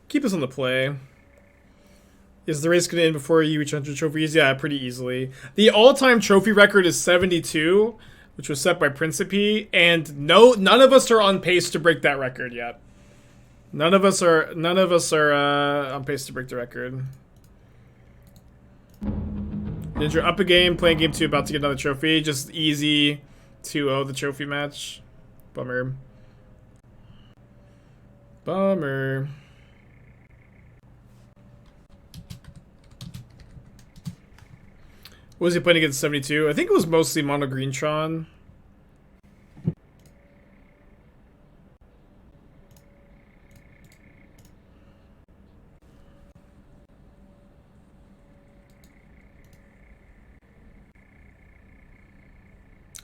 Keep us on the play. Is the race going to end before you reach 100 trophies? Yeah, pretty easily. The all-time trophy record is 72, which was set by Principe, and none of us are on pace to break that record yet. None of us are on pace to break the record. Ninja up a game, playing game 2, about to get another trophy. Just easy 2-0 the trophy match. Bummer. Bummer. What was he playing against 72? I think it was mostly Mono Green Tron.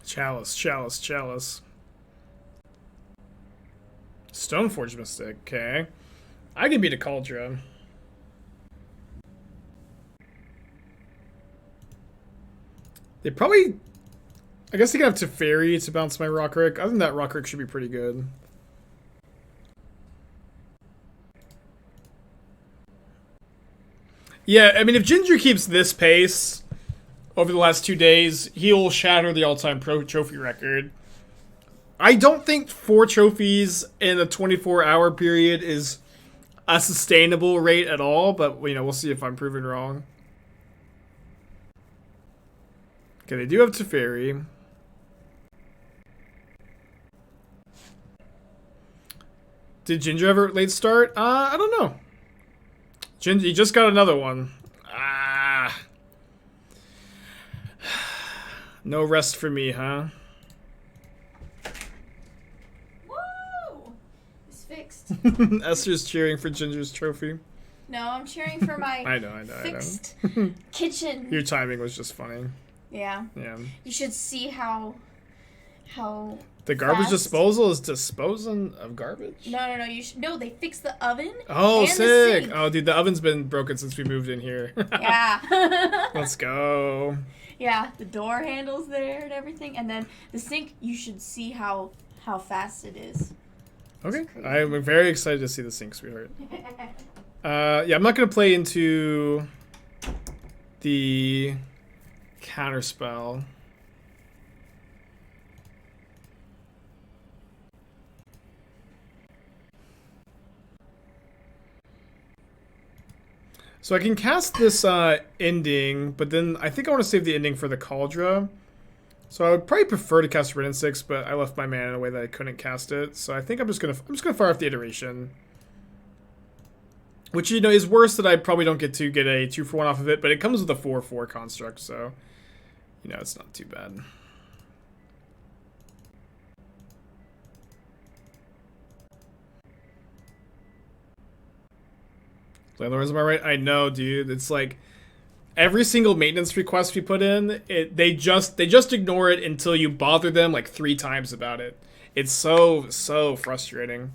Chalice. Stoneforge Mystic, okay. I can beat a Cauldron. They probably... I guess they can have Teferi to bounce my Rokiric. Other than that, Rokiric should be pretty good. Yeah, I mean, if Ginger keeps this pace over the last 2 days, he'll shatter the all-time pro trophy record. I don't think 4 trophies in a 24-hour period is a sustainable rate at all, but, you know, we'll see if I'm proven wrong. Okay, they do have Teferi. Did Ginger ever late start? I don't know. Ginger, you just got another one. No rest for me, huh? Woo! It's fixed. Esther's cheering for Ginger's trophy. No, I'm cheering for my I know. fixed kitchen. Your timing was just funny. Yeah. Yeah. You should see how the garbage fast. Disposal is disposing of garbage? No, they fixed the oven. Oh, and sick. The sink. Oh, dude, the oven's been broken since we moved in here. Yeah. Let's go. Yeah, the door handle's there and everything. And then the sink, you should see how fast it is. Okay. I'm very excited to see the sink, sweetheart. Yeah, I'm not going to play into the counterspell. So I can cast this ending, but then I think I want to save the ending for the Cauldron. So I would probably prefer to cast Wrenn and Six, but I left my mana in a way that I couldn't cast it. So I think I'm just gonna fire off the Iteration, which, you know, is worse that I probably don't get a 2-for-1 off of it, but it comes with a 4/4 construct, so, you know, it's not too bad. Otherwise, am I right? I know, dude. It's like every single maintenance request we put in, they just ignore it until you bother them like 3 times about it. It's so frustrating.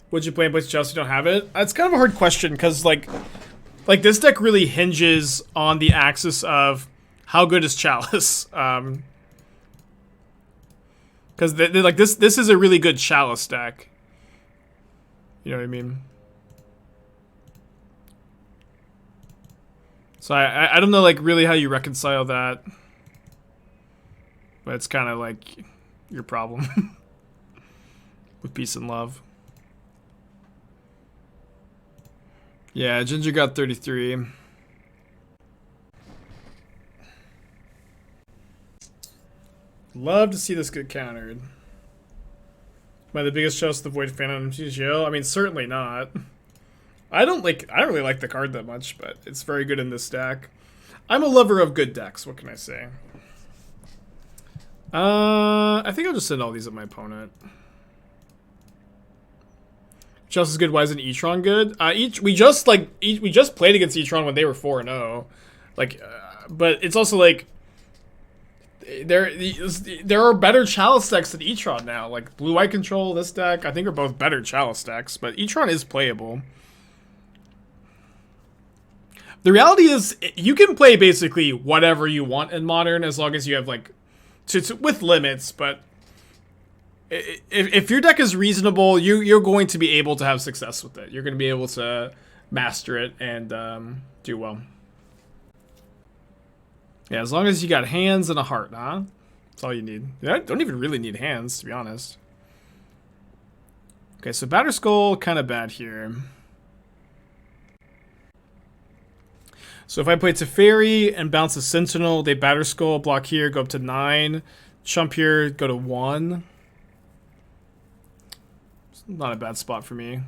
Would you play in place of Chalice if you don't have it? It's kind of a hard question because like this deck really hinges on the axis of how good is Chalice. Because like this is a really good Chalice deck. You know what I mean? So I don't know like really how you reconcile that, but it's kind of like your problem with peace and love. Yeah, Ginger got 33. Love to see this get countered. Am I the biggest Chalice of the Void fan on MTGO? I mean, certainly not. I don't really like the card that much, but it's very good in this deck. I'm a lover of good decks, what can I say? I think I'll just send all these at my opponent. Chalice is good, why isn't E-Tron good? We just played against E-Tron when they were 4-0. Like, but it's also like there are better Chalice decks than E-Tron now. Like Blue-White Control, this deck, I think are both better Chalice decks, but E-Tron is playable. The reality is, you can play basically whatever you want in Modern as long as you have, like, with limits, but if your deck is reasonable, you're going to be able to have success with it. You're going to be able to master it and do well. Yeah, as long as you got hands and a heart, huh? That's all you need. I don't even really need hands, to be honest. Okay, so Batterskull, kind of bad here. So if I play Teferi and bounce a Sentinel, they Batterskull, block here, go up to 9. Chump here, go to 1. It's not a bad spot for me.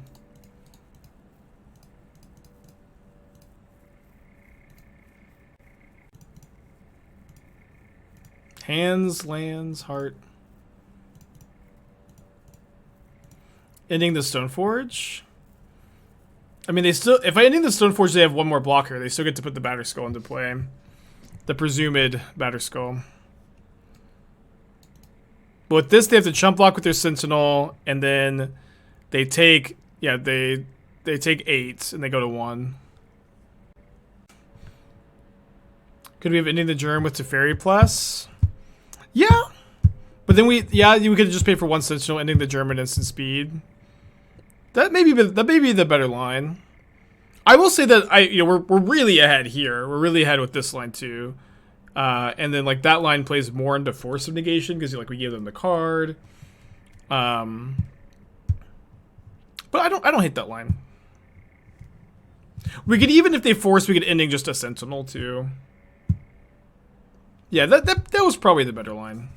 Hands, lands, heart. Ending the Stoneforge. I mean, they still... If I ending the Stoneforge, they have one more blocker. They still get to put the Batterskull into play. The presumed Batterskull. But with this, they have to chump block with their Sentinel, and then they take... Yeah, they take 8, and they go to 1. Could we have ending the Germ with Teferi plus? Yeah. But then we could just pay for 1 Sentinel, ending the Germ at instant speed. That may be the better line. I will say that we're really ahead here. We're really ahead with this line too. And then like that line plays more into Force of Negation because we give them the card. But I don't hate that line. We could, even if they force, we could ending just a Sentinel too. Yeah, that was probably the better line.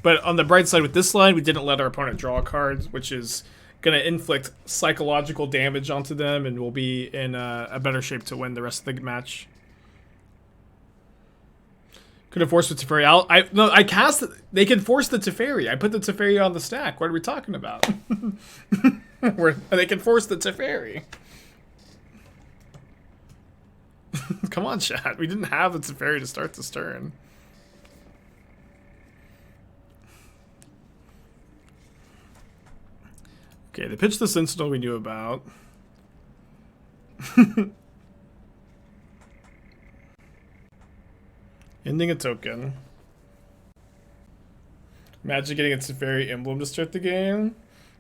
But on the bright side with this line, we didn't let our opponent draw cards, which is going to inflict psychological damage onto them, and we'll be in a better shape to win the rest of the match. Could have forced with Teferi. I cast... They can force the Teferi. I put the Teferi on the stack. What are we talking about? They can force the Teferi. Come on, chat. We didn't have the Teferi to start this turn. Okay, they pitched the Sentinel we knew about. Ending a token. Imagine getting a Teferi emblem to start the game.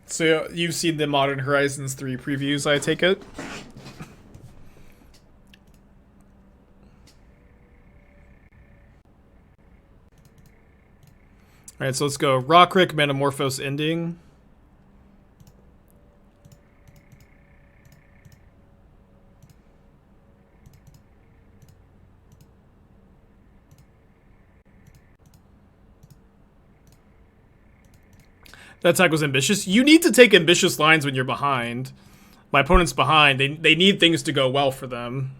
So you've seen the Modern Horizons 3 previews, I take it? Alright, so let's go. Rokiric, Manamorphose, Ending. That attack was ambitious. You need to take ambitious lines when you're behind. My opponent's behind. They need things to go well for them.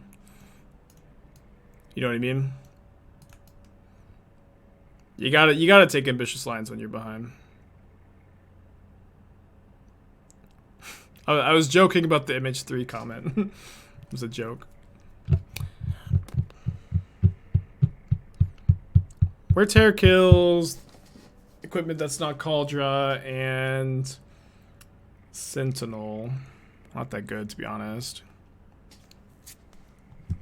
You know what I mean? You gotta take ambitious lines when you're behind. I was joking about the Image 3 comment. It was a joke. Where Terror kills, equipment that's not Cauldra, and Sentinel. Not that good, to be honest. I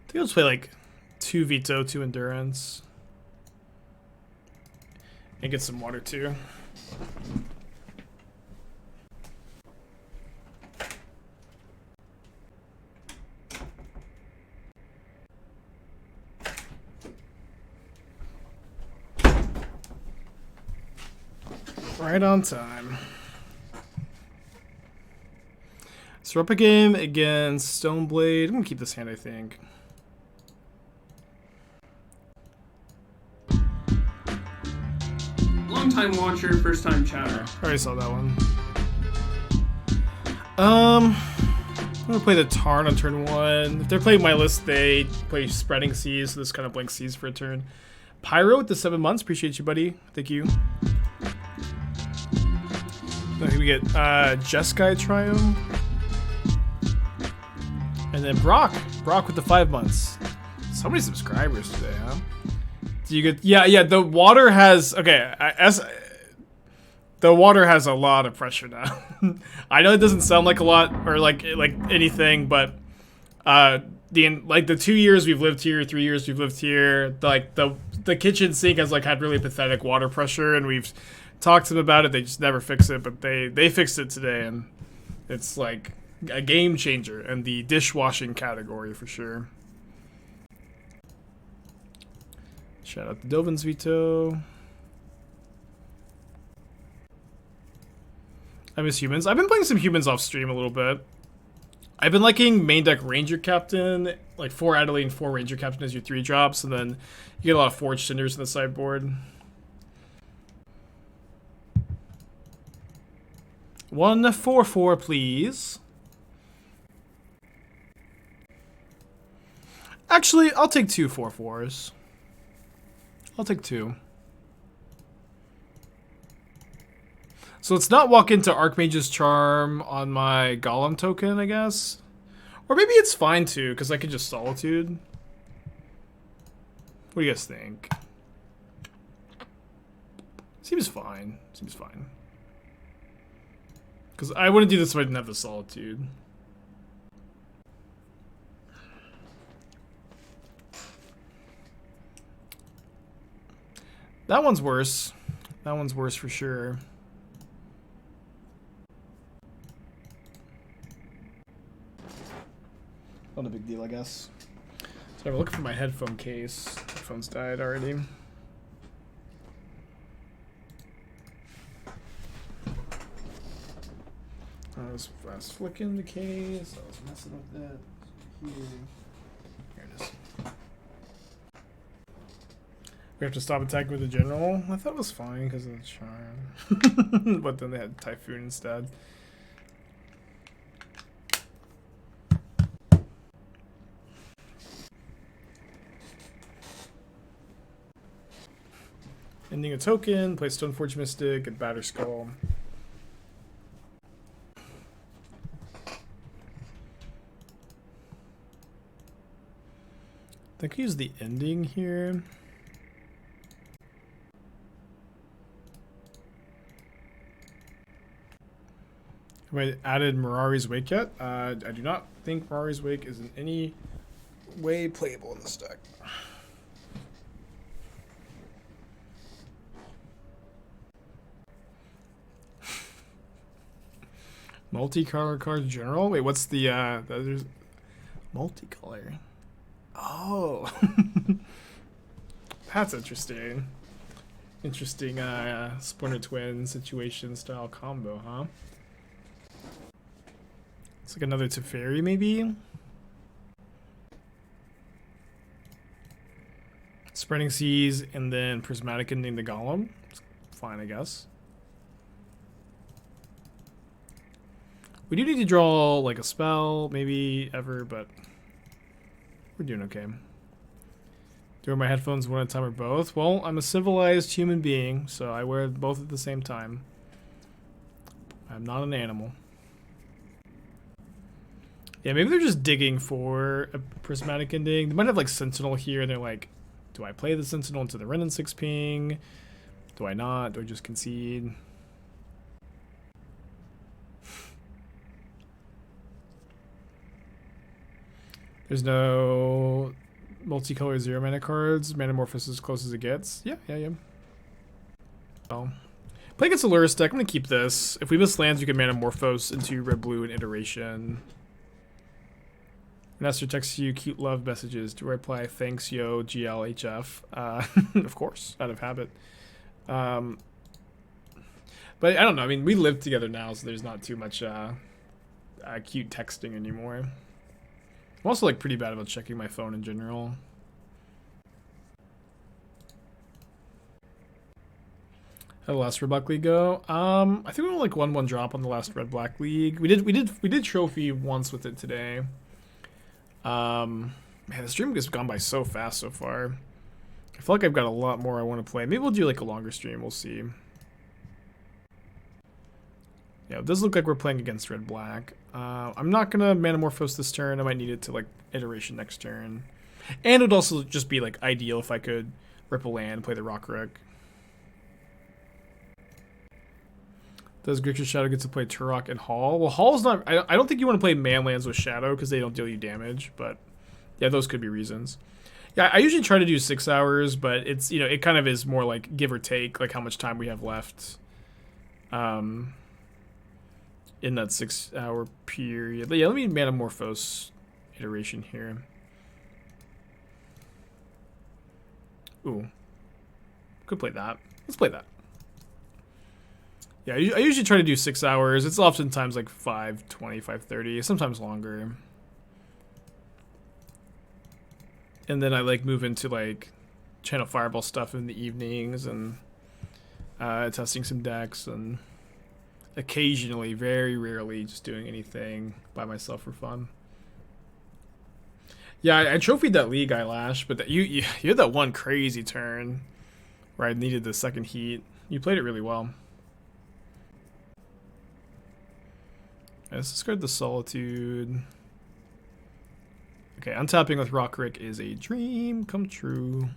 think I'll just play like 2 Veto, 2 Endurance. And get some water too. Right on time. So we're up a game against Stoneblade. I'm gonna keep this hand, I think. Long-time watcher, first-time chatter. I already saw that one. I'm gonna play the Tarn on turn 1. If they're playing my list, they play Spreading Seas, so this kind of blank seas for a turn. Pyro with the 7 months. Appreciate you, buddy. Thank you. I think we get Jeskai Triome. And then Brock with the 5 months. So many subscribers today, huh? Do you get... Yeah, the water has... Okay, the water has a lot of pressure now. I know it doesn't sound like a lot or like anything, but the 2 years we've lived here, 3 years we've lived here, like the kitchen sink has like had really pathetic water pressure, and we've talk to them about it, they just never fix it, but they fixed it today, and it's like a game changer in the dishwashing category for sure. Shout out to Dovin's Veto. I miss humans. I've been playing some humans off stream a little bit. I've been liking main deck Ranger Captain, like 4 Adelaide, 4 Ranger Captain as your 3 drops, and then you get a lot of Forged Cinders in the sideboard. 1/4/4, please. Actually, I'll take 2 4/4s. I'll take 2. So let's not walk into Archmage's Charm on my Golem token, I guess. Or maybe it's fine too, because I could just Solitude. What do you guys think? Seems fine. Seems fine. Because I wouldn't do this if I didn't have the Solitude. That one's worse. That one's worse for sure. Not a big deal, I guess. So I'm looking for my headphone case. Headphones died already. I was flicking the case. I was messing with that. Here it is. We have to stop attacking with the general. I thought it was fine because of the charm. But then they had Typhoon instead. Ending a token, play Stoneforge Mystic, and Batter Skull. I think I use the ending here. Have I added Mirari's Wake yet? I do not think Mirari's Wake is in any way playable in this deck. Multicolor card general? Wait, what's the there's multicolor? Oh. That's interesting. Interesting Splinter Twin situation style combo, huh? It's like another Teferi maybe? Spreading Seas and then Prismatic Ending the Golem. It's fine, I guess. We do need to draw like a spell, maybe ever, but we're doing okay. Do I wear my headphones one at a time or both? Well, I'm a civilized human being, so I wear both at the same time. I'm not an animal. Yeah, maybe they're just digging for a Prismatic Ending. They might have like Sentinel here, and they're like, do I play the Sentinel into the Wrenn and Six ping? Do I not? Do I just concede? There's no multicolor 0 mana cards. Manamorphose as close as it gets. Yeah. Well, play against a Lurrus deck. I'm gonna keep this. If we miss lands, you can Manamorphose into red blue and iteration. Nestor texts you cute love messages. Do I reply thanks yo GLHF? Of course, out of habit. But I don't know. I mean, we live together now, so there's not too much cute texting anymore. I'm also like pretty bad about checking my phone in general. How the last Red Black League go? I think we went like 1-1 drop on the last Red Black League. We did trophy once with it today. Man, the stream has gone by so fast so far. I feel like I've got a lot more I want to play. Maybe we'll do like a longer stream. We'll see. Yeah, it does look like we're playing against Red Black. I'm not gonna Manamorphose this turn. I might need it to like iteration next turn. And it would also just be like ideal if I could ripple land, play the Rokiric. Does Grixis Shadow get to play Turok and Hall? Well, Hall's not... I don't think you want to play man lands with Shadow because they don't deal you damage, but yeah, those could be reasons. Yeah, I usually try to do 6 hours, but it's, you know, it kind of is more like give or take, like how much time we have left. in that 6 hour period. But yeah, let me Manamorphose iteration here. Ooh. Could play that. Let's play that. Yeah, I usually try to do 6 hours. It's oftentimes like 5:20, 5:30, sometimes longer. And then I like move into like Channel Fireball stuff in the evenings and testing some decks and occasionally, very rarely, just doing anything by myself for fun. Yeah, I trophied that league eyelash, but you had that one crazy turn where I needed the second heat. You played it really well. Let's discard the Solitude. Okay, untapping with Rokiric is a dream come true.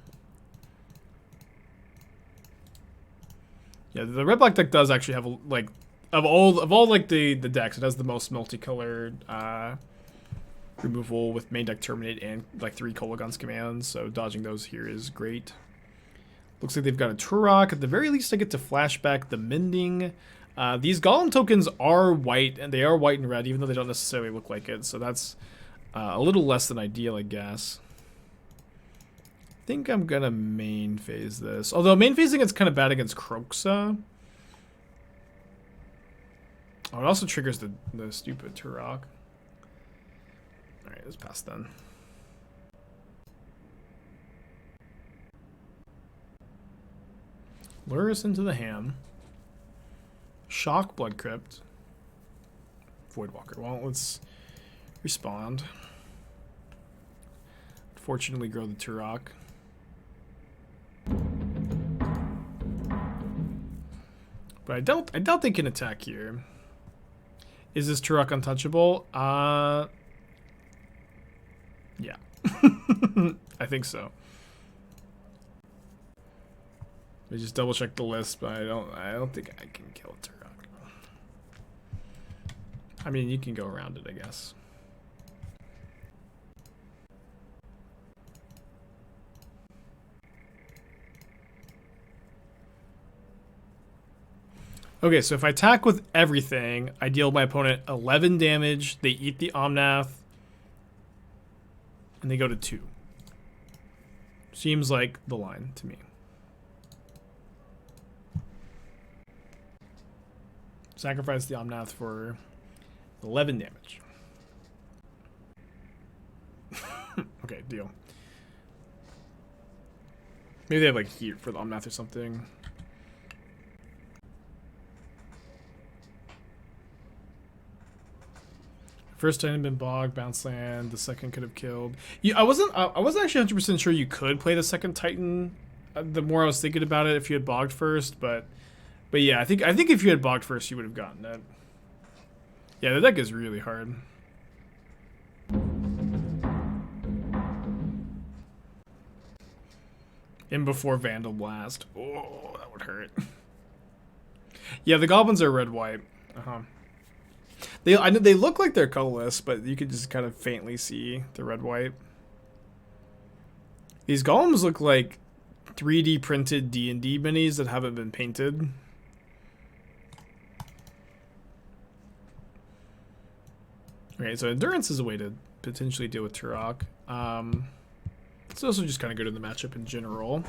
Yeah, the red-black deck does actually have like of all like the decks, it has the most multicolored removal with main deck terminate and like 3 Kolaghan's commands. So dodging those here is great. Looks like they've got a Turok. At the very least, I get to flashback the Mending. These Golem tokens are white, and they are white and red, even though they don't necessarily look like it. So that's a little less than ideal, I guess. I think I'm going to main phase this. Although main phasing it's kind of bad against Kroxa. Oh, it also triggers the stupid Turok. Alright, let's pass then. Lure us into the ham. Shock Blood Crypt. Voidwalker. Well, let's respond. Fortunately, grow the Turok. But I doubt they can attack here. Is this Turok untouchable? Yeah. I think so. I just double check the list, but I don't think I can kill a Turok. I mean, you can go around it, I guess. Okay, so if I attack with everything, I deal my opponent 11 damage, they eat the Omnath, and they go to 2. Seems like the line to me. Sacrifice the Omnath for 11 damage. Okay, deal. Maybe they have like heat for the Omnath or something. First Titan been bogged, bounce land. The second could have killed. I wasn't actually 100% sure you could play the second Titan. The more I was thinking about it, if you had bogged first, but yeah, I think if you had bogged first, you would have gotten it. Yeah, the deck is really hard. In before Vandal Blast. Oh, that would hurt. Yeah, the goblins are red-white. I know they look like they're colorless, but you could just kind of faintly see the red-white. These golems look like 3D printed D&D minis that haven't been painted. Okay, so Endurance is a way to potentially deal with Turok. It's also just kind of good in the matchup in general.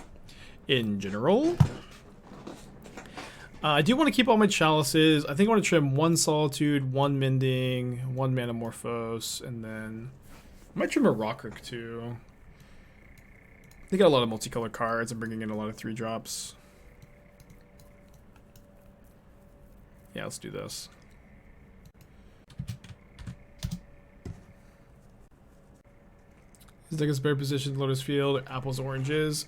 I do want to keep all my Chalices. I think I want to trim 1 Solitude, 1 Mending, 1 Manamorphose, and then I might trim a Rokiric too. They got a lot of multicolored cards and bringing in a lot of 3-drops. Yeah, let's do this. This deck is better positioned Lotus Field, apples, oranges.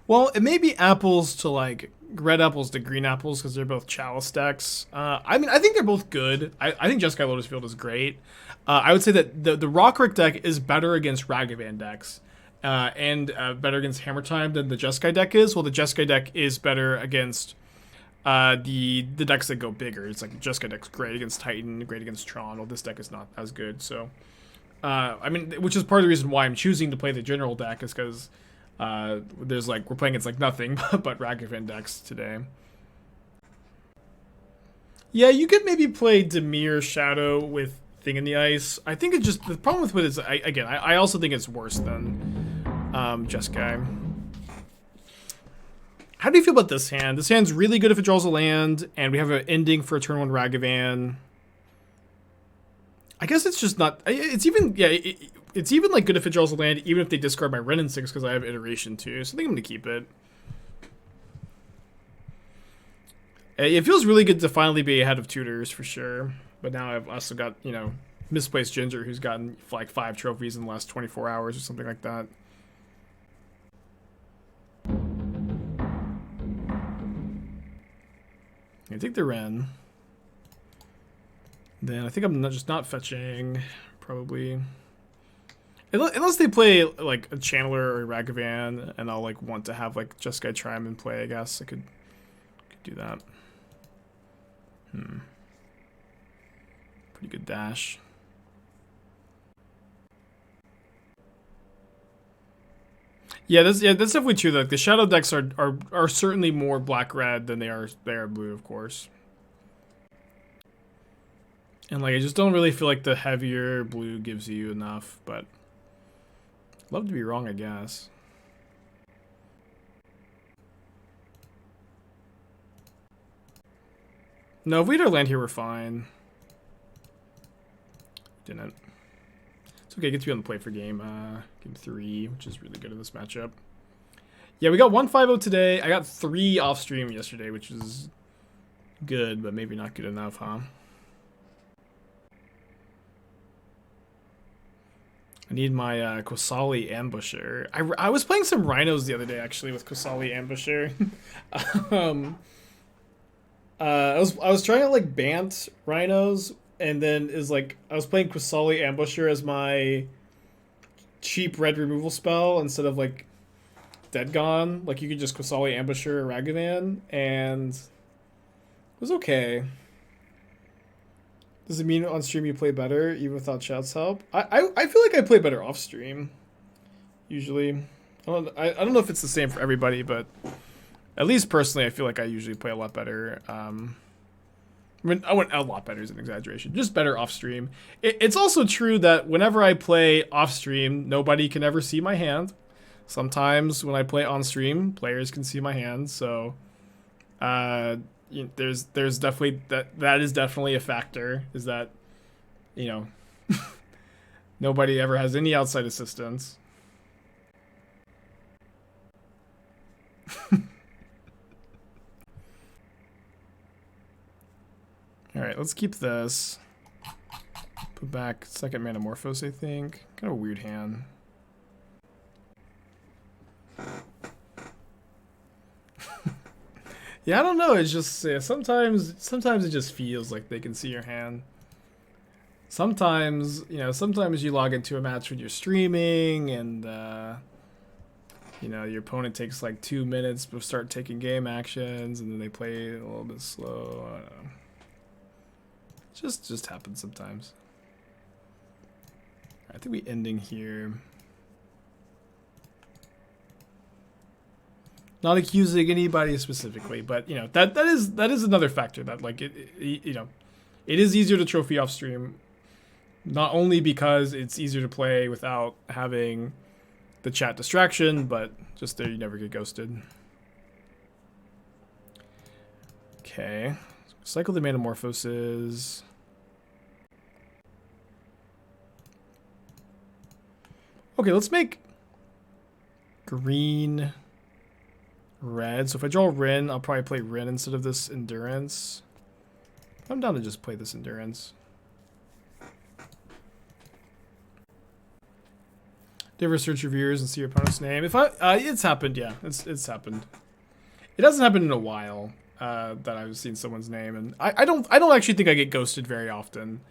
Well, it may be apples to like red apples to green apples because they're both Chalice decks. I mean, I think they're both good. I think Jeskai Lotus Field is great. I would say that the Rokiric deck is better against Ragavan decks and better against Hammer Time than the Jeskai deck is. Well, the Jeskai deck is better against the decks that go bigger. It's like the Jeskai deck's great against Titan, great against Tron. Well, this deck is not as good. So, I mean, which is part of the reason why I'm choosing to play the general deck is because there's like we're playing against like nothing but Ragavan decks today. Yeah, you could maybe play Dimir Shadow with Thing in the Ice. I think it's just the problem with it is I also think it's worse than Jeskai. How do you feel about this hand? This hand's really good if it draws a land, and we have an ending for a turn 1 Ragavan. I guess it's just not. It's even it's even like good if it draws a land, even if they discard my Wrenn and Six because I have iteration too. So I think I'm gonna keep it. It feels really good to finally be ahead of tutors for sure. But now I've also got, you know, Misplaced Ginger who's gotten like 5 trophies in the last 24 hours or something like that. I take the Wrenn. Then I think I'm just not fetching, probably. Unless they play like a Channeler or a Ragavan, and I'll like want to have like Jeskai Triome in play, I guess. I could do that. Pretty good dash. Yeah, that's definitely true. Like the shadow decks are certainly more black-red than they are blue, of course. And like I just don't really feel like the heavier blue gives you enough, but love to be wrong, I guess. No, if we had our land here, we're fine. Didn't. It's okay, get to be on the play for game 3, which is really good in this matchup. Yeah, we got 1-5-0 today. I got 3 off stream yesterday, which is good, but maybe not good enough, huh? I need my Qasali Ambusher. I was playing some Rhinos the other day, actually, with Qasali Ambusher. I was trying to like Bant Rhinos, and then I was playing Qasali Ambusher as my cheap red removal spell instead of like Dead Gone. Like you could just Qasali Ambusher or Ragavan, and it was okay. Does it mean on stream you play better even without chat's help? I feel like I play better off stream. Usually, I don't know if it's the same for everybody, but at least personally, I feel like I usually play a lot better. I went a lot better is an exaggeration. Just better off stream. It's also true that whenever I play off stream, nobody can ever see my hand. Sometimes when I play on stream, players can see my hand. So, there's definitely that is definitely a factor. Is that, you know, nobody ever has any outside assistance. Alright, let's keep this. Put back second Manamorphose, I think. Kind of a weird hand. Yeah, I don't know. It's just sometimes it just feels like they can see your hand. Sometimes you log into a match when you're streaming and your opponent takes like 2 minutes to start taking game actions, and then they play a little bit slow. I don't know. Just happens sometimes. I think we ending here. Not accusing anybody specifically, but that is another factor that like it is easier to trophy off stream, not only because it's easier to play without having the chat distraction, but just there you never get ghosted. Okay, cycle the Manamorphoses. Okay, let's make green red. So if I draw Wrenn, I'll probably play Wrenn instead of this Endurance. I'm down to just play this Endurance. Do you ever search your viewers and see your opponent's name? If it's happened, yeah, it's happened. It hasn't happened in a while that I've seen someone's name, and I don't actually think I get ghosted very often.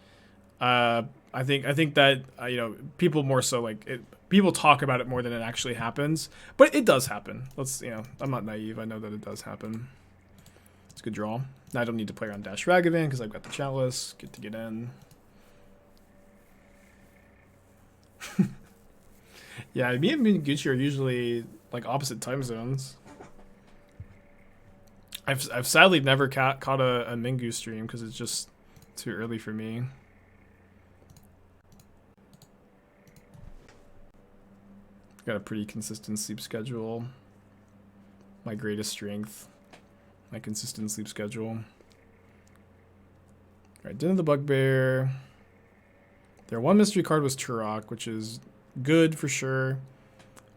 I think that people more so like it. People talk about it more than it actually happens, but it does happen. I'm not naive. I know that it does happen. It's a good draw. Now I don't need to play around Dash Ragavan because I've got the Chalice. Good to get in. Yeah, me and Gucci are usually like opposite time zones. I've sadly never caught a Mingu stream because it's just too early for me. Got a pretty consistent sleep schedule. My greatest strength. My consistent sleep schedule. Alright, Den of the Bugbear. Their one mystery card was Turok, which is good for sure,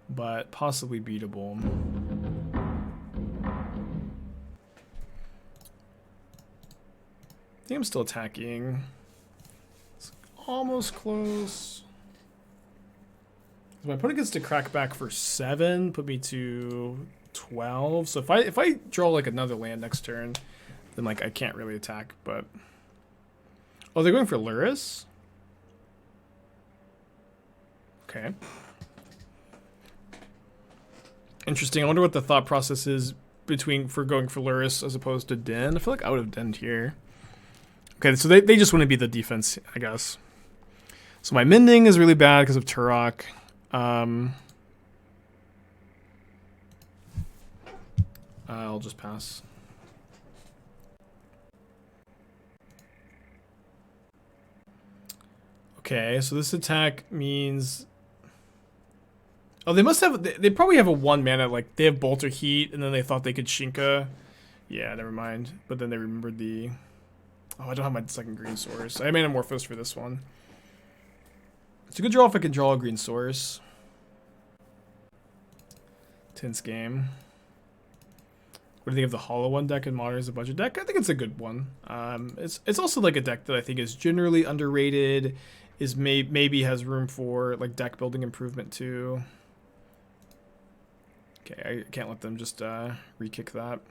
but possibly beatable. I think I'm still attacking. It's almost close. My opponent gets to crack back for 7, put me to 12. So if I draw like another land next turn, then like I can't really attack. But oh, they're going for Lurrus. Okay. Interesting. I wonder what the thought process is for going for Lurrus as opposed to Den. I feel like I would have Den'd here. Okay, so they just want to be the defense, I guess. So my Mending is really bad because of Turok. I'll just pass. Okay, so this attack means... Oh, they must have... They probably have a 1 mana, like, they have Bolter Heat, and then they thought they could Shinka. Yeah, never mind. But then they remembered the... Oh, I don't have my second green source. I have Manamorphose for this one. It's a good draw if I can draw a green source. Tense game. What do you think of the Hollow One deck in Modern as a budget deck? I think it's a good one. It's also like a deck that I think is generally underrated. Is maybe has room for like deck building improvement too. Okay, I can't let them just re-kick that.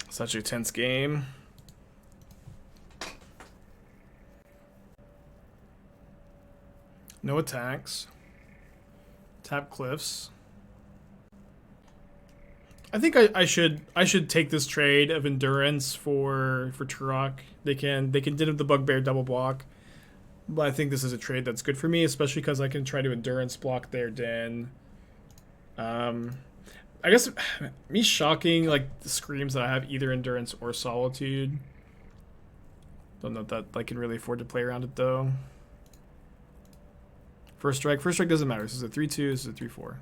Such a tense game. No attacks. Tap Cliffs. I think I should take this trade of Endurance for Turok. They can Den of the Bugbear double block. But I think this is a trade that's good for me, especially because I can try to Endurance block their Den. I guess me shocking like the screams that I have either Endurance or Solitude. Don't know that I can really afford to play around it though. First strike doesn't matter. This is a 3-2, this is a 3-4.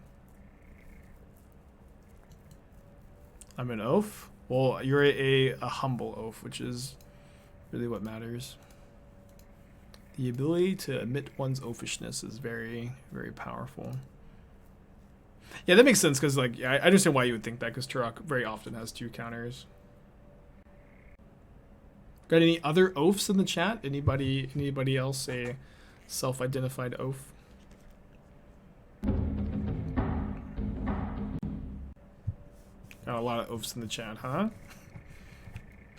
I'm an oaf. Well, you're a humble oaf, which is really what matters. The ability to admit one's oafishness is very, very powerful. Yeah, that makes sense because, like, I understand why you would think that because Turok very often has 2 counters. Got any other oafs in the chat? Anybody else a self-identified oaf? Got a lot of oafs in the chat, huh?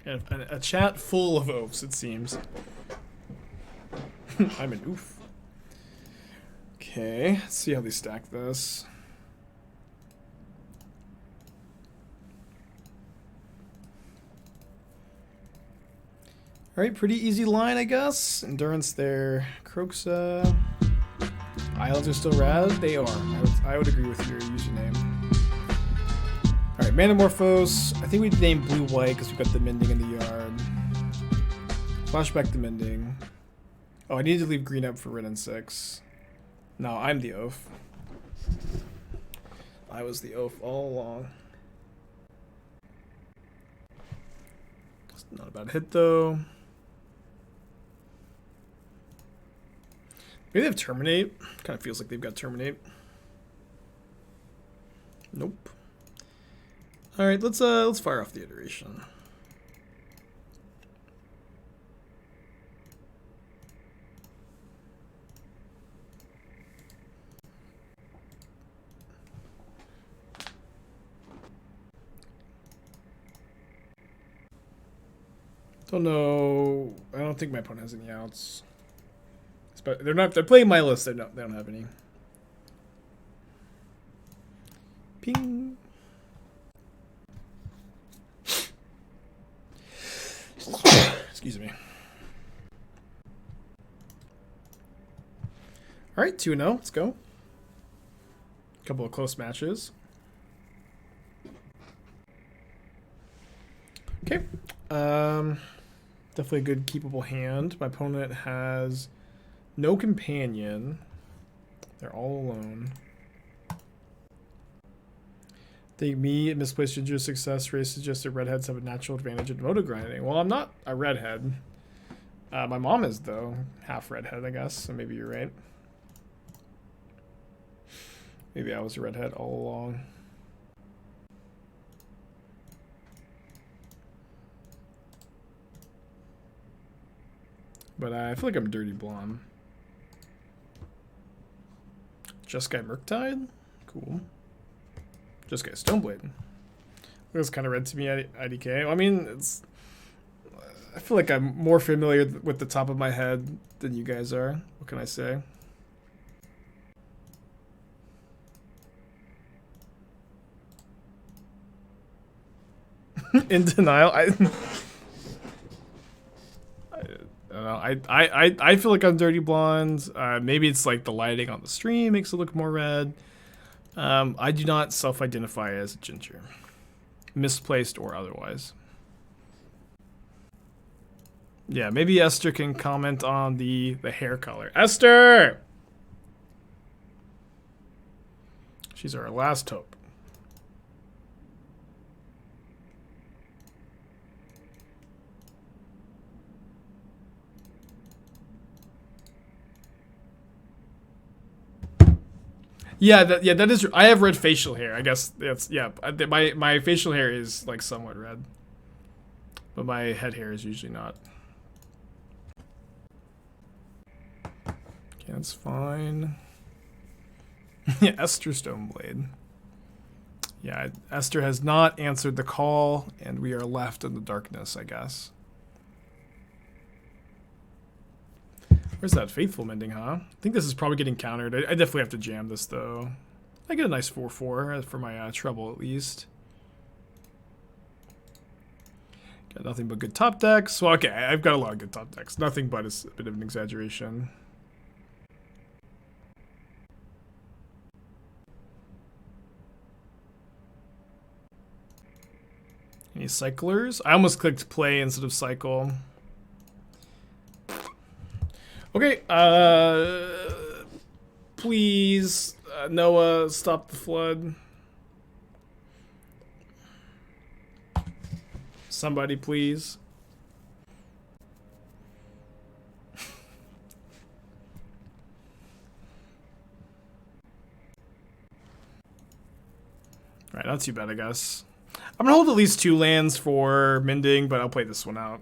A chat full of oafs, it seems. I'm an oof. Okay, let's see how they stack this. Alright, pretty easy line, I guess. Endurance there. Croxa. Isles are still rad? They are. I would agree with your username. Alright, Manamorphose. I think we'd name blue-white because we've got the Mending in the yard. Flashback the Mending. Oh, I need to leave green up for Wrenn and Six. No, I'm the oaf. I was the oaf all along. It's not a bad hit, though. Maybe they have Terminate. Kind of feels like they've got Terminate. Nope. All right, let's fire off the iteration. Don't know. I don't think my opponent has any outs. But they're playing my list. They don't have any. Ping. Excuse me. All right, 2-0. Let's go. Couple of close matches. Okay. Definitely a good keepable hand. My opponent has no companion. They're all alone. Think me, misplaced ginger success race suggested redheads have a natural advantage in moto grinding. Well, I'm not a redhead. My mom is, though. Half redhead, I guess, so maybe you're right. Maybe I was a redhead all along. But I feel like I'm dirty blonde. Just Guy Murktide? Cool. Just Guy Stoneblade. Looks kind of red to me, IDK. Well, I mean, it's... I feel like I'm more familiar with the top of my head than you guys are. What can I say? In denial? I don't know. I feel like I'm dirty blonde. Maybe it's like the lighting on the stream makes it look more red. I do not self-identify as a ginger. Misplaced or otherwise. Yeah, maybe Esther can comment on the hair color. Esther! She's our last hope. Yeah, that is. I have red facial hair. I guess that's My facial hair is like somewhat red, but my head hair is usually not. Okay, that's fine. Yeah, Esther Stoneblade. Yeah, Esther has not answered the call, and we are left in the darkness, I guess. Where's that Faithful Mending, huh? I think this is probably getting countered. I definitely have to jam this, though. I get a nice 4-4 for my treble, at least. Got nothing but good top decks. Well, okay, I've got a lot of good top decks. Nothing but is a bit of an exaggeration. Any cyclers? I almost clicked play instead of cycle. Okay, please, Noah, stop the flood. Somebody, please. Alright, not too bad, I guess. I'm gonna hold at least 2 lands for Mending, but I'll play this one out.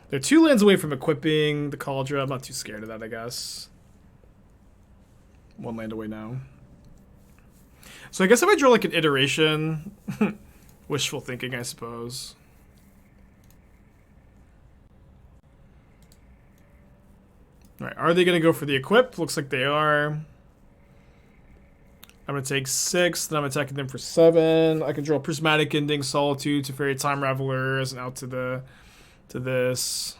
They're 2 lands away from equipping the Cauldron. I'm not too scared of that, I guess. 1 land away now. So I guess if I draw like an iteration, wishful thinking, I suppose. Alright, are they going to go for the equip? Looks like they are. I'm going to take 6, then I'm attacking them for 7. I can draw Prismatic Ending, Solitude, Teferi, Time Ravelers, and out to this.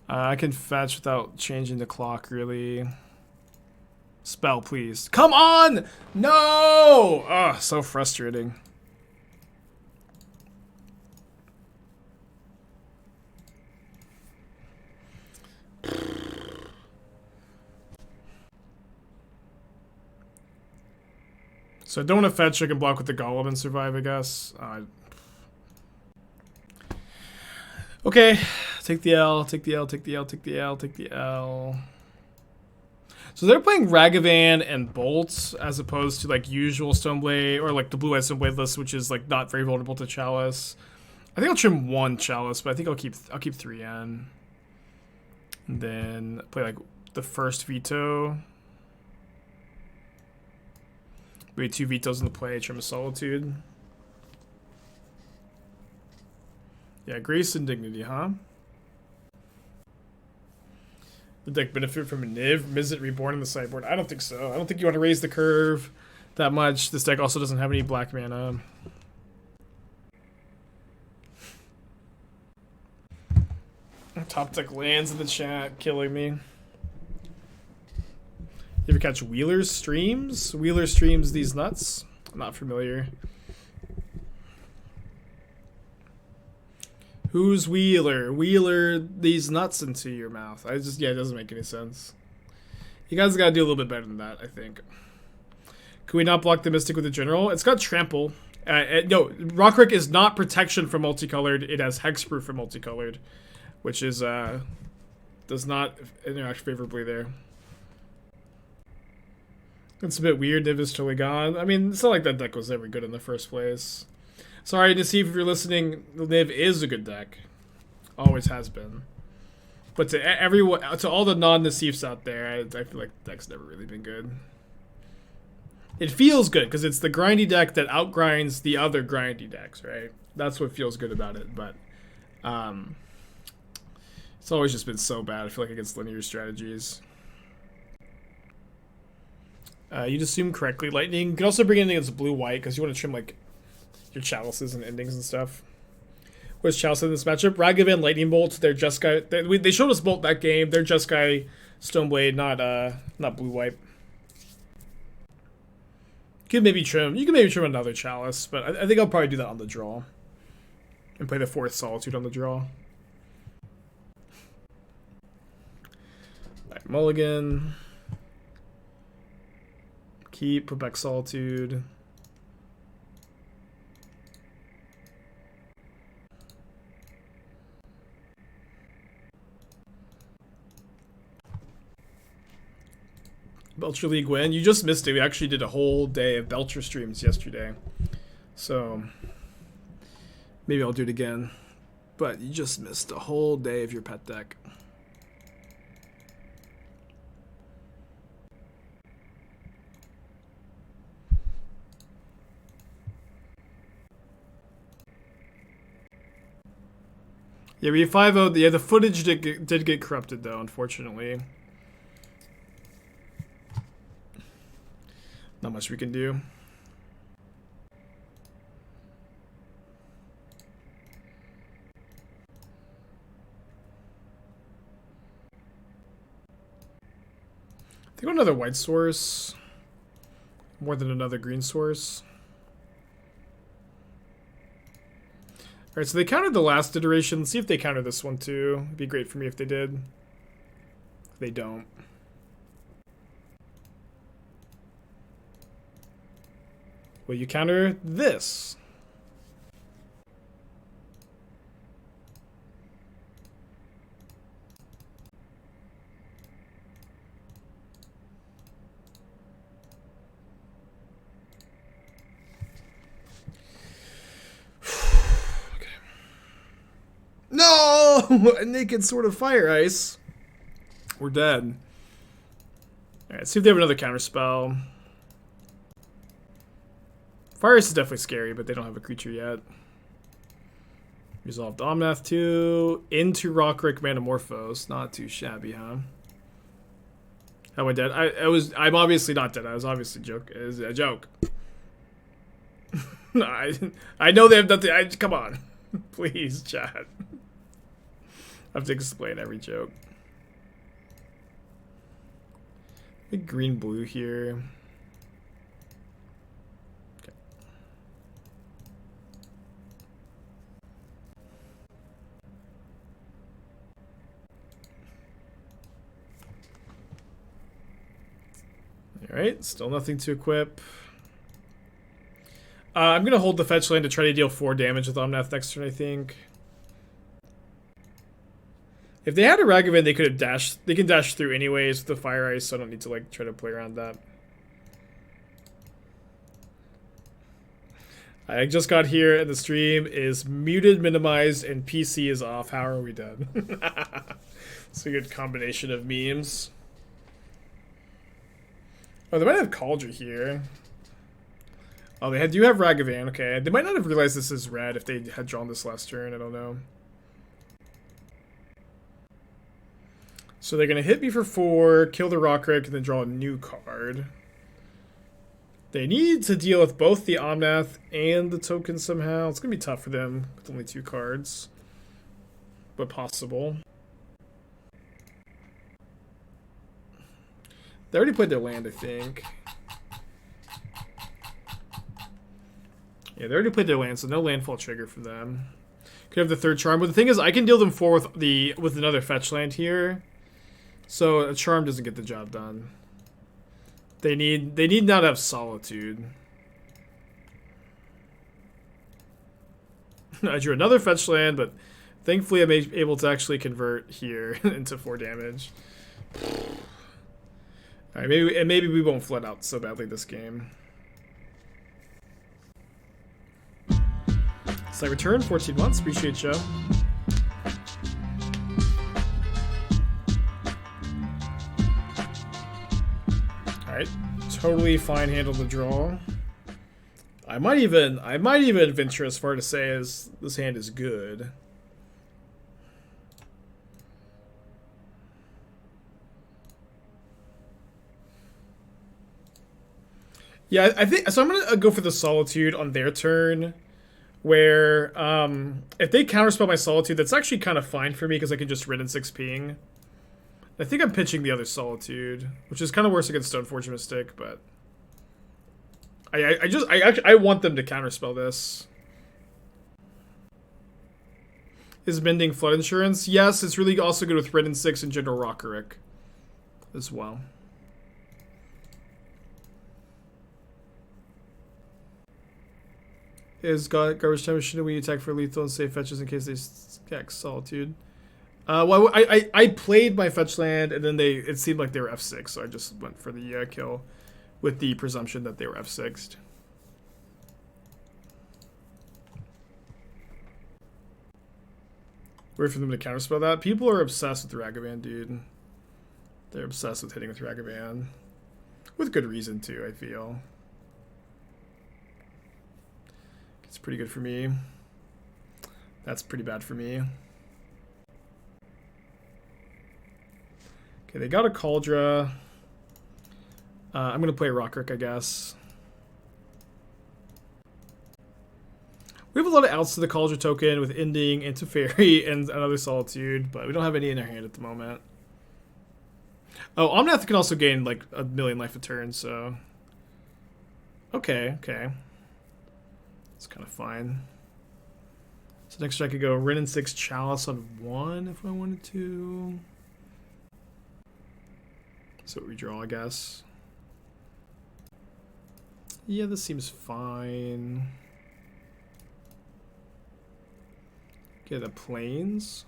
I can fetch without changing the clock, really. Spell, please. Come on! No! Ugh, so frustrating. So I don't want to fetch. I can block with the Golem and survive, I guess. Okay, take the L, take the L, take the L, take the L, take the L. So they're playing Ragavan and Bolts as opposed to like usual Stoneblade or like the Blue-Eyed Stoneblade list, which is like not very vulnerable to Chalice. I think I'll trim 1 Chalice, but I think I'll keep 3 in. And then play like the first veto. Maybe 2 vetoes in the play, trim a Solitude. Yeah, Grace and Dignity, huh? The deck benefit from a Niv? Mizzet Reborn in the sideboard? I don't think so. I don't think you want to raise the curve that much. This deck also doesn't have any black mana. I'm Top deck lands in the chat, killing me. You ever catch Wheeler's streams? Wheeler streams these nuts? I'm not familiar. Who's Wheeler? Wheeler these nuts into your mouth. It doesn't make any sense. You guys gotta do a little bit better than that, I think. Can we not block the Mystic with the General? It's got Trample. No, Rokiric is not protection for multicolored. It has Hexproof for multicolored, which is does not interact favorably there. It's a bit weird. Niv is totally gone. I mean, it's not like that deck was ever good in the first place. Sorry, Nassif, if you're listening, Niv is a good deck. Always has been. But to all the non-Nassifs out there, I feel like the deck's never really been good. It feels good because it's the grindy deck that outgrinds the other grindy decks, right? That's what feels good about it, but it's always just been so bad, I feel like, against linear strategies. You'd assume correctly. Lightning. You can also bring in against blue-white because you want to trim like your chalices and endings and stuff. What's Chalice in this matchup? Ragavan, Lightning Bolt. They're just guy. They showed us Bolt that game. They're just guy, Stoneblade, not blue-white. You can maybe trim another Chalice, but I think I'll probably do that on the draw. And play the 4th Solitude on the draw. Alright, mulligan. Keep, put back Solitude. Belcher League win. You just missed it. We actually did a whole day of Belcher streams yesterday. So maybe I'll do it again. But you just missed a whole day of your pet deck. Yeah, we 5-0'd. Yeah, the footage did get corrupted, though, unfortunately. Not much we can do. I think another white source. More than another green source. Alright, so they countered the last iteration. Let's see if they counter this one too. It'd be great for me if they did. They don't. Will you counter this? Okay. No! A naked Sword of Fire Ice. We're dead. Alright, see if they have another counter spell. Fire Ice is definitely scary, but they don't have a creature yet. Resolved Omnath 2 into Rokiric Manamorphose. Not too shabby, huh? How am I dead? I'm obviously not dead. I was obviously a joke. I know they have nothing. Come on. Please, chat. I have to explain every joke. Big green blue here. Alright, still nothing to equip. I'm going to hold the fetch land to try to deal 4 damage with Omnath next turn, I think. If they had a Ragavan, they could have dashed. They can dash through anyways with the Fire Ice, so I don't need to like try to play around that. I just got here and the stream is muted, minimized, and PC is off. How are we dead? It's a good combination of memes. Oh, they might have Cauldron here. Oh, they do have Ragavan. Okay, they might not have realized this is red if they had drawn this last turn. I don't know. So they're going to hit me for 4, kill the Rokiric, and then draw a new card. They need to deal with both the Omnath and the token somehow. It's going to be tough for them with only 2 cards. But possible. They already played their land, I think. Yeah, they already played their land, so no landfall trigger for them. Could have the third charm, but the thing is, I can deal them 4 with another fetch land here, so a charm doesn't get the job done. They need not to have Solitude. I drew another fetch land, but thankfully I'm able to actually convert here into 4 damage. Alright, maybe we won't flood out so badly this game. So I return 14 months. Appreciate you. Alright. Totally fine handle the draw. I might even venture as far to say as this hand is good. Yeah, I think so. I'm gonna go for the Solitude on their turn, where if they counterspell my Solitude, that's actually kind of fine for me because I can just Wrenn and Six ping. I think I'm pitching the other Solitude, which is kind of worse against Stoneforge Mystic, but I want them to counterspell this. Is Mending Flood Insurance? Yes, it's really also good with Wrenn and Six and General Rokiric as well. Is Garbage Time Machine when you attack for lethal and save fetches in case they stack Solitude? Well, I played my fetch land and then it seemed like they were F6, so I just went for the kill with the presumption that they were F6'd. Wait for them to counterspell that. People are obsessed with Ragavan, dude. They're obsessed with hitting with Ragavan. With good reason, too, I feel. It's pretty good for me. That's pretty bad for me. Okay, they got a Cauldra. I'm going to play Rokiric, I guess. We have a lot of outs to the Cauldra token with Ending and Teferi and another Solitude, but we don't have any in our hand at the moment. Oh, Omnath can also gain like 1,000,000 life a turn, so... Okay. It's kind of fine. So next I could go Wrenn and Six Chalice on 1 if I wanted to. So we draw, I guess. Yeah, this seems fine. Get the Plains.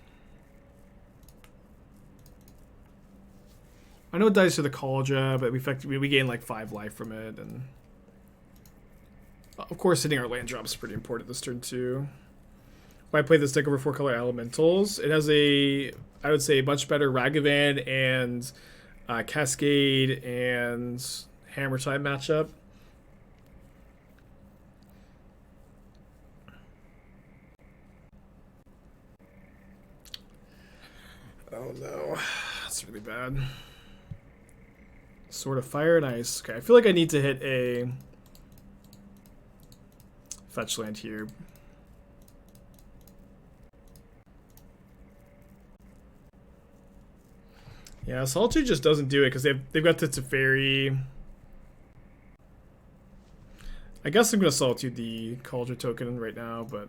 I know it dies to the Cauldra, but we gain like 5 life from it, and of course hitting our land drop is pretty important this turn too. When I play this deck over 4-color elementals, it has a, I would say, much better Ragavan and Cascade and Hammer Time matchup. Oh no, that's really bad. Sword of Fire and Ice. Okay, I feel like I need to hit a fetch land here. Yeah, Solitude just doesn't do it because they've got the Teferi. I guess I'm going to Solitude the Cauldra token right now, but...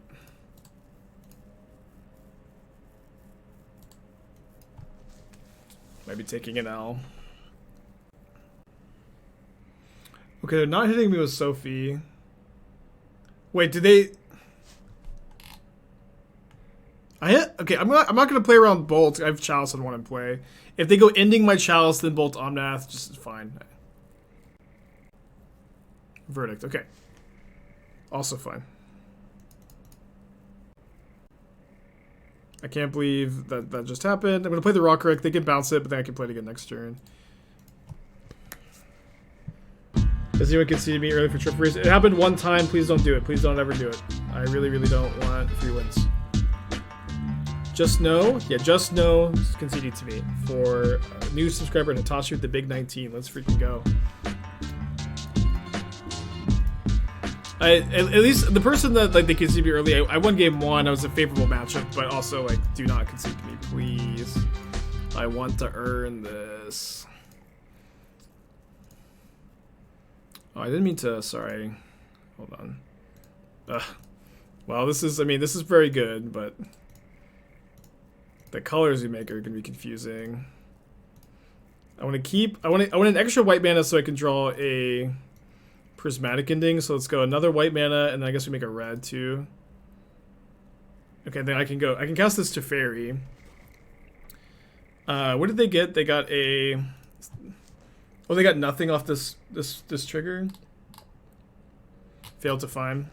might be taking an L. Okay, they're not hitting me with Sophie. Wait, did they... I hit... Okay, I'm not going to play around Bolt. I have Chalice on 1 in play. If they go Ending my Chalice, then Bolt Omnath, just fine. Verdict, okay. Also fine. I can't believe that just happened. I'm going to play the Rokiric. They can bounce it, but then I can play it again next turn. Has anyone conceded me early for Tripperies? It happened one time. Please don't do it. Please don't ever do it. I really, really don't want 3 wins. Just know, conceded to me. For a new subscriber, Natasha with the Big 19. Let's freaking go. At least the person that like they conceded me early, I won game 1. I was a favorable matchup, but also like do not concede to me, please. I want to earn this. Oh, I didn't mean to, sorry. Hold on. Well, this is, I mean, this is very good, but the colors we make are going to be confusing. I want an extra white mana so I can draw a Prismatic Ending. So let's go another white mana, and then I guess we make a red too. Okay, then I can cast this Teferi. What did they get? They got a, oh, they got nothing off this trigger. Failed to find.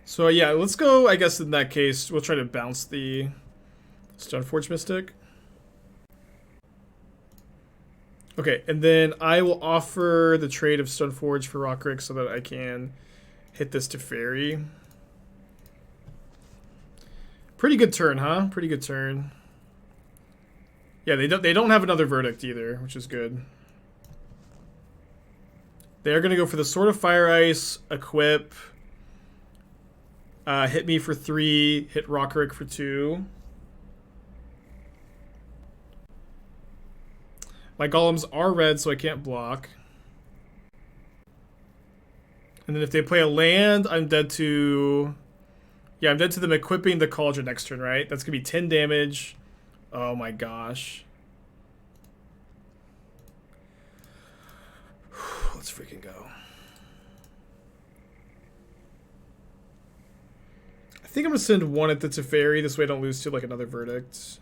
So yeah, let's go, I guess in that case, we'll try to bounce the Stoneforge Mystic. Okay, and then I will offer the trade of Stoneforge for Rokiric so that I can hit this Teferi. Pretty good turn, huh? Pretty good turn. Yeah, they don't have another Verdict either, which is good. They're gonna go for the Sword of Fire Ice, equip, hit me for 3, hit Rokiric for 2. My golems are red, so I can't block. And then if they play a land, I'm dead to... Yeah, I'm dead to them equipping the Cauldron next turn, right? That's going to be 10 damage. Oh my gosh. Let's freaking go. I think I'm going to send one at the Teferi. This way I don't lose to like another Verdict.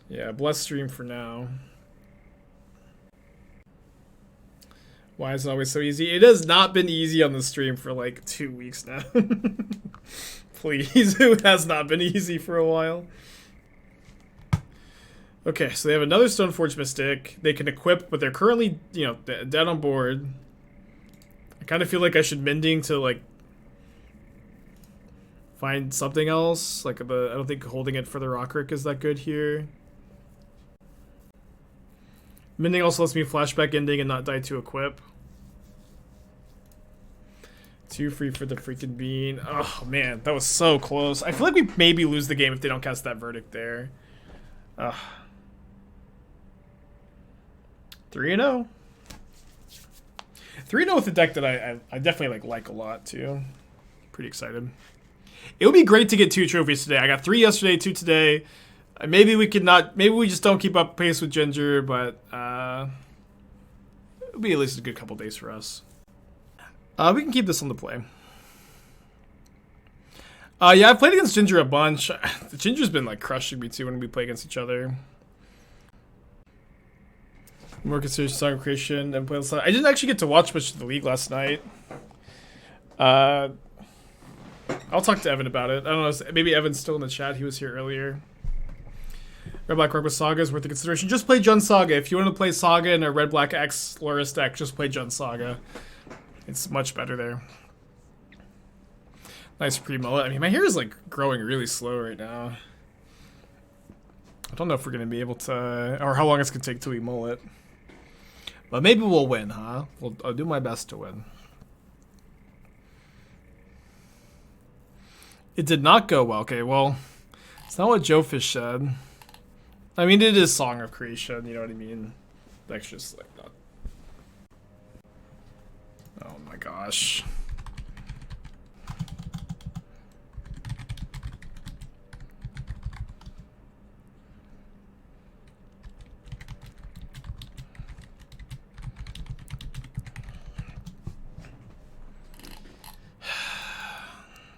Yeah, bless stream for now. Why is it always so easy? It has not been easy on the stream for like 2 weeks now. Please, it has not been easy for a while. Okay, so they have another Stoneforge Mystic. They can equip, but they're currently, you know, dead on board. I kind of feel like I should Mending to like find something else. Like I don't think holding it for the Rokiric is that good here. Mending also lets me flashback Ending and not die to equip. 2 free for the freaking bean. Oh man, that was so close. I feel like we maybe lose the game if they don't cast that Verdict there. 3-0. 3-0 with a deck that I definitely like a lot too. Pretty excited. It would be great to get 2 trophies today. I got 3 yesterday, 2 today. Maybe we could not. Maybe we just don't keep up pace with Ginger, but it'll be at least a good couple days for us. We can keep this on the play. Yeah, I've played against Ginger a bunch. The Ginger's been like crushing me too when we play against each other. More considered Song of Creation and play. I didn't actually get to watch much of the league last night. I'll talk to Evan about it. I don't know. Maybe Evan's still in the chat. He was here earlier. Red Black Rock with Saga is worth the consideration. Just play Jund Saga. If you want to play Saga in a Red Black X Loris deck, just play Jund Saga. It's much better there. Nice pre-mullet. I mean, my hair is like growing really slow right now. I don't know if we're going to be able to, or how long it's going to take till we mullet. But maybe we'll win, huh? I'll do my best to win. It did not go well. Okay, well, it's not what Joe Fish said. I mean, it is Song of Creation, you know what I mean? That's just like not. Oh my gosh.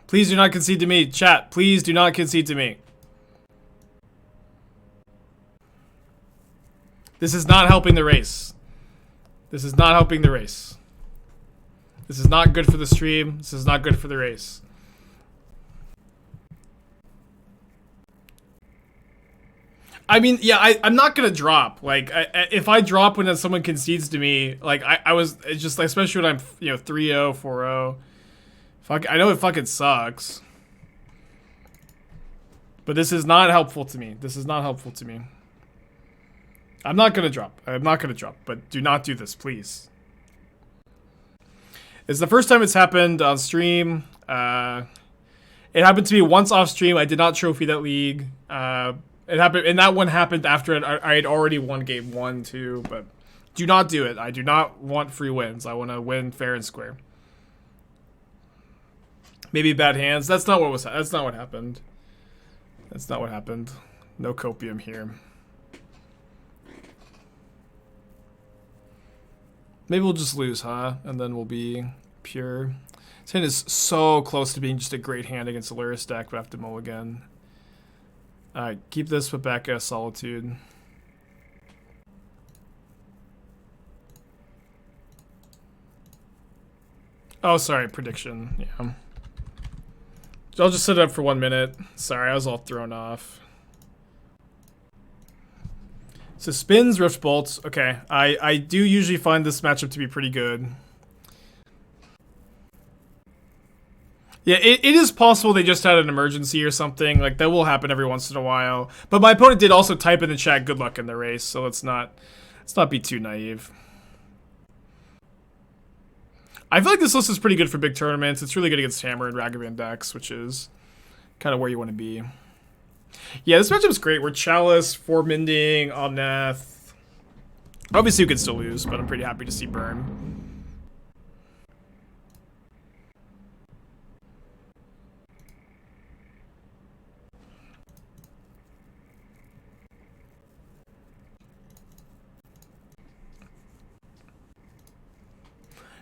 Please do not concede to me. Chat, please do not concede to me. This is not helping the race. This is not helping the race. This is not good for the stream. This is not good for the race. I mean, yeah, I'm not gonna drop. Like, if I drop when someone concedes to me, like I was, it's just like, especially when I'm, 3-0, 4-0. Fuck, I know it fucking sucks. But this is not helpful to me. This is not helpful to me. I'm not gonna drop. I'm not gonna drop. But do not do this, please. It's the first time it's happened on stream. It happened to me once off stream. I did not trophy that league. It happened, and that one happened after I had already won game 1 too. But do not do it. I do not want free wins. I want to win fair and square. Maybe bad hands. That's not what happened. That's not what happened. No copium here. Maybe we'll just lose, huh? And then we'll be pure. This hand is so close to being just a great hand against a Lurrus deck, but I have to mulligan. Alright, keep this, put back a Solitude. Oh, sorry, prediction. Yeah. I'll just set it up for 1 minute. Sorry, I was all thrown off. So spins, Rift Bolts. Okay, I do usually find this matchup to be pretty good. Yeah, it is possible they just had an emergency or something. Like, that will happen every once in a while. But my opponent did also type in the chat, good luck in the race, so let's not be too naive. I feel like this list is pretty good for big tournaments. It's really good against Hammer and Ragavan decks, which is kind of where you want to be. Yeah, this matchup's great. We're Chalice, Faithful Mending, Omnath. Obviously, you could still lose, but I'm pretty happy to see burn.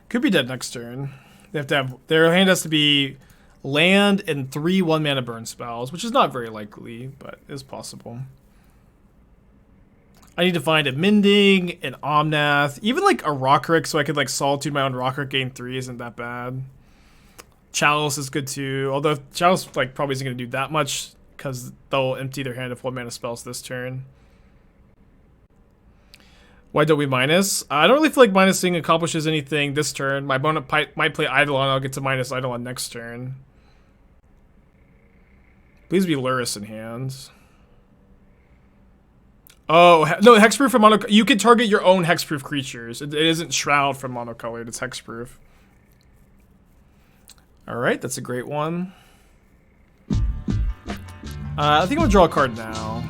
Could be dead next turn. They have to have their hand has to be land and 3 1-mana burn spells, which is not very likely, but is possible. I need to find a Mending, an Omnath, even like a Rokiric, so I could like Solitude my own Rokiric gain 3 isn't that bad. Chalice is good too, although Chalice like probably isn't going to do that much because they'll empty their hand of 1-mana spells this turn. Why don't we minus? I don't really feel like minusing accomplishes anything this turn. My opponent might play Eidolon. I'll get to minus Eidolon next turn. Please be Lurrus in hand. Oh, no, hexproof from mono. You can target your own hexproof creatures. It isn't Shroud from monocolored. It's hexproof. All right, that's a great one. I think I'll draw a card now.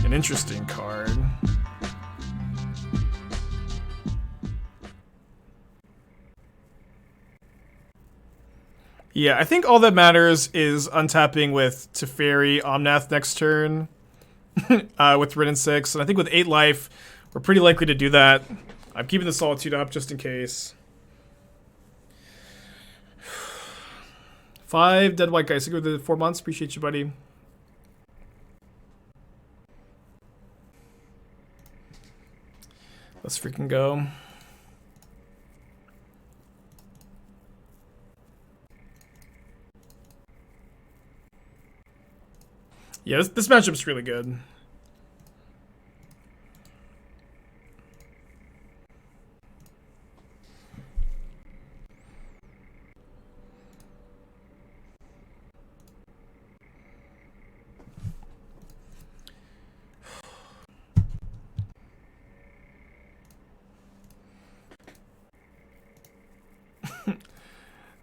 An interesting card. Yeah, I think all that matters is untapping with Teferi, Omnath next turn with Wrenn and Six. And I think with 8 life, we're pretty likely to do that. I'm keeping the Solitude up just in case. 5 dead white guys. Thank you for the 4 months. Appreciate you, buddy. Let's freaking go. Yeah, this matchup's really good.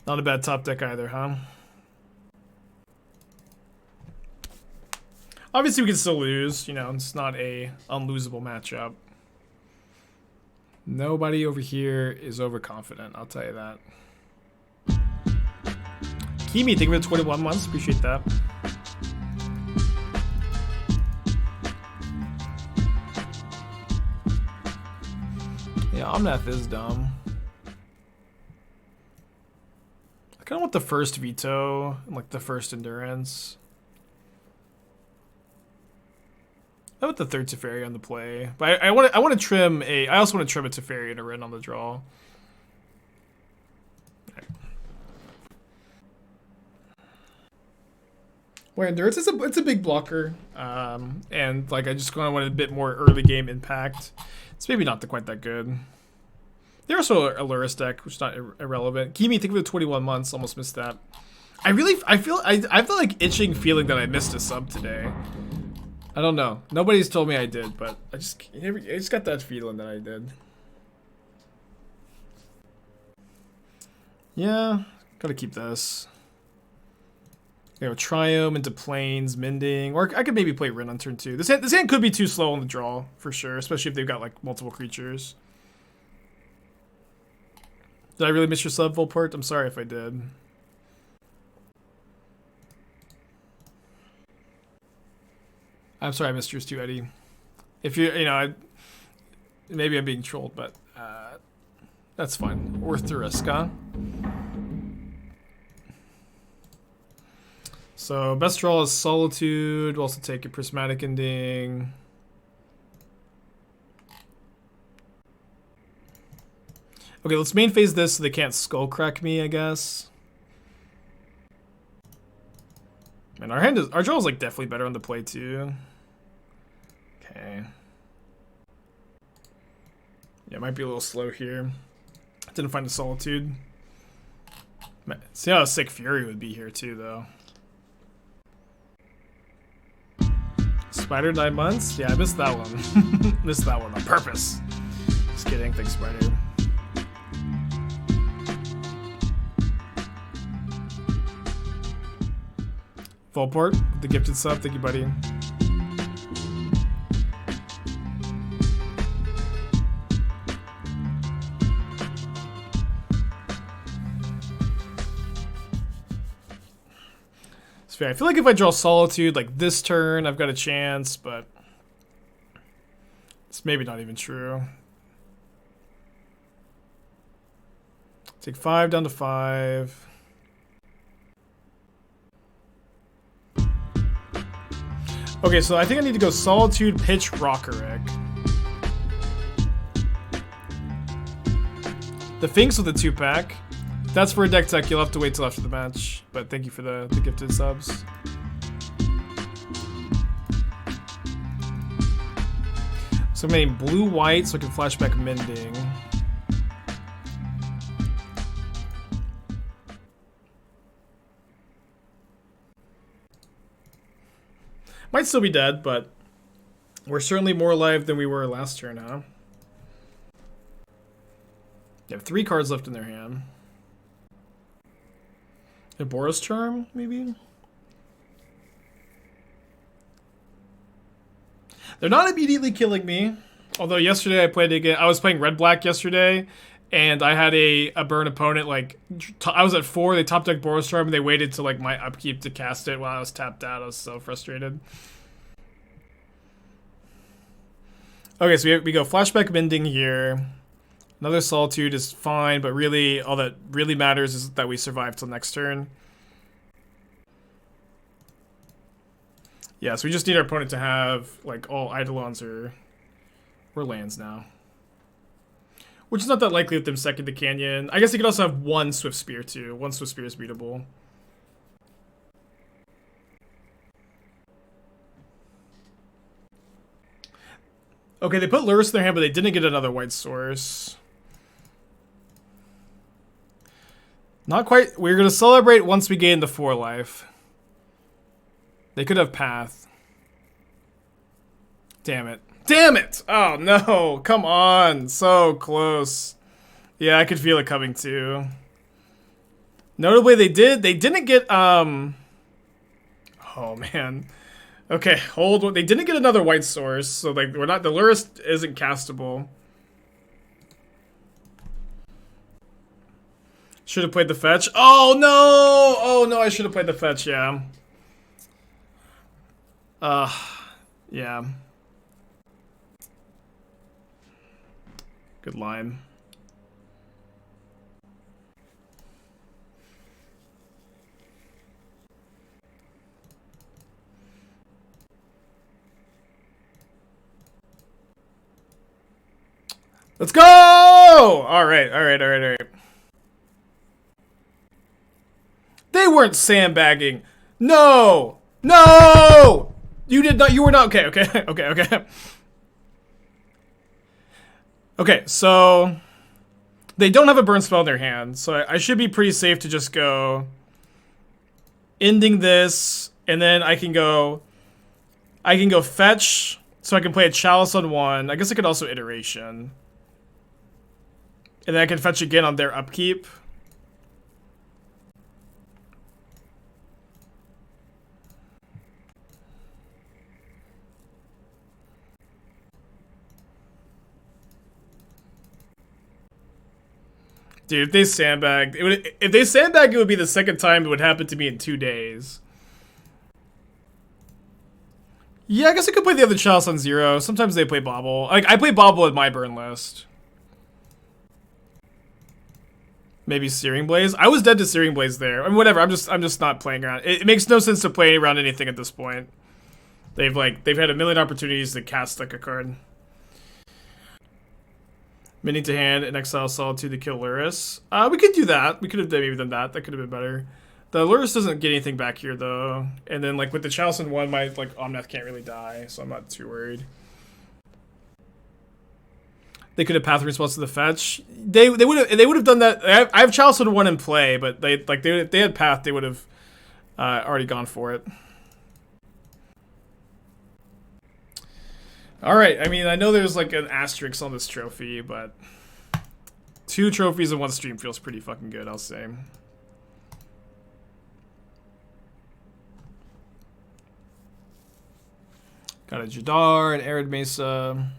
Not a bad top deck either, huh? Obviously, we can still lose. You know, it's not a unlosable matchup. Nobody over here is overconfident, I'll tell you that. Kimi, thank you for the 21 months. Appreciate that. Yeah, Omnath is dumb. I kind of want the first veto and like the first endurance. I want the third Teferi on the play, but I want to trim a. I also want to trim a Teferi and a Wrenn on the draw. Right. Well, endurance it's a big blocker, and like I just kind of wanted a bit more early game impact. It's maybe not quite that good. They're also a Lurrus deck, which is not irrelevant. Kimi, think of the 21 months. Almost missed that. I feel like itching feeling that I missed a sub today. I don't know. Nobody's told me I did, but I just got that feeling that I did. Yeah, gotta keep this. You know, Triome into Plains, Mending, or I could maybe play Wrenn on turn 2. This hand could be too slow on the draw, for sure, especially if they've got, like, multiple creatures. Did I really miss your sub, Volport? I'm sorry if I did. I'm sorry I missed yours too, Eddie. If you know, maybe I'm being trolled, but that's fine. Worth the risk, huh? So best draw is Solitude. We'll also take a Prismatic Ending. Okay, let's main phase this so they can't skull crack me, I guess. And our draw is like definitely better on the play too. Okay. Yeah, it might be a little slow here. Didn't find the Solitude. See how sick Fury would be here too, though. Spider 9 months? Yeah, I missed that one. Missed that one on purpose. Just kidding. Thanks, Spider. Volport, the gifted sub. Thank you, buddy. So yeah, I feel like if I draw Solitude like this turn, I've got a chance, but it's maybe not even true. Take 5 down to 5. Okay, so I think I need to go Solitude, pitch, Rokiric. The Finks with the 2-pack. If that's for a deck tech, you'll have to wait till after the match. But thank you for the gifted subs. So I'm getting blue-white so I can flashback Mending. Might still be dead, but we're certainly more alive than we were last turn, huh? They have 3 cards left in their hand. A Boros Charm, maybe? They're not immediately killing me. Although yesterday I played again. I was playing red-black yesterday, and I had a burn opponent, like, I was at 4, they top decked Boros Charm, and they waited till, like, my upkeep to cast it while I was tapped out. I was so frustrated. Okay, so we go Flashback Mending here. Another Solitude is fine, but really, all that really matters is that we survive till next turn. Yeah, so we just need our opponent to have, like, all Eidolons or lands now. Which is not that likely with them second to Canyon. I guess he could also have 1 Swift Spear, too. 1 Swift Spear is beatable. Okay, they put Lurrus in their hand, but they didn't get another white source. Not quite. We're going to celebrate once we gain the 4 life. They could have Path. Damn it. Damn it! Oh, no. Come on. So close. Yeah, I could feel it coming, too. Notably, they didn't get, oh, man. Okay, hold. They didn't get another white source, so, like, we're not, the Lurrus isn't castable. Should have played the fetch. Oh, no! Oh, no, I should have played the fetch, yeah. Yeah. Good line. Let's go! All right. They weren't sandbagging. No! No! You did not. You were not. Okay. Okay, so they don't have a burn spell in their hand, so I should be pretty safe to just go ending this, and then I can go fetch, so I can play a Chalice on 1. I guess I could also iteration. And then I can fetch again on their upkeep. Dude, if they sandbagged, if they sandbagged, it would be the second time it would happen to me in 2 days. Yeah, I guess I could play the other Chalice on 0. Sometimes they play Bobble. Like, I play Bobble with my burn list. Maybe Searing Blaze. I was dead to Searing Blaze there. I mean, whatever. I'm just not playing around. It makes no sense to play around anything at this point. They've had a million opportunities to cast like a card. Mini to hand and exile Solitude to kill Luris. We could do that. We could have maybe done that. That could have been better. The Luris doesn't get anything back here though. And then like with the Chalice in 1, my like Omnath can't really die, so I'm not too worried. They could have path response to the fetch. They would have done that. I have Chalice in 1 in play, but if they had path, they would have already gone for it. All right. I mean, I know there's like an asterisk on this trophy, but 2 trophies in 1 stream feels pretty fucking good, I'll say. Got a Jadar, an Arid Mesa.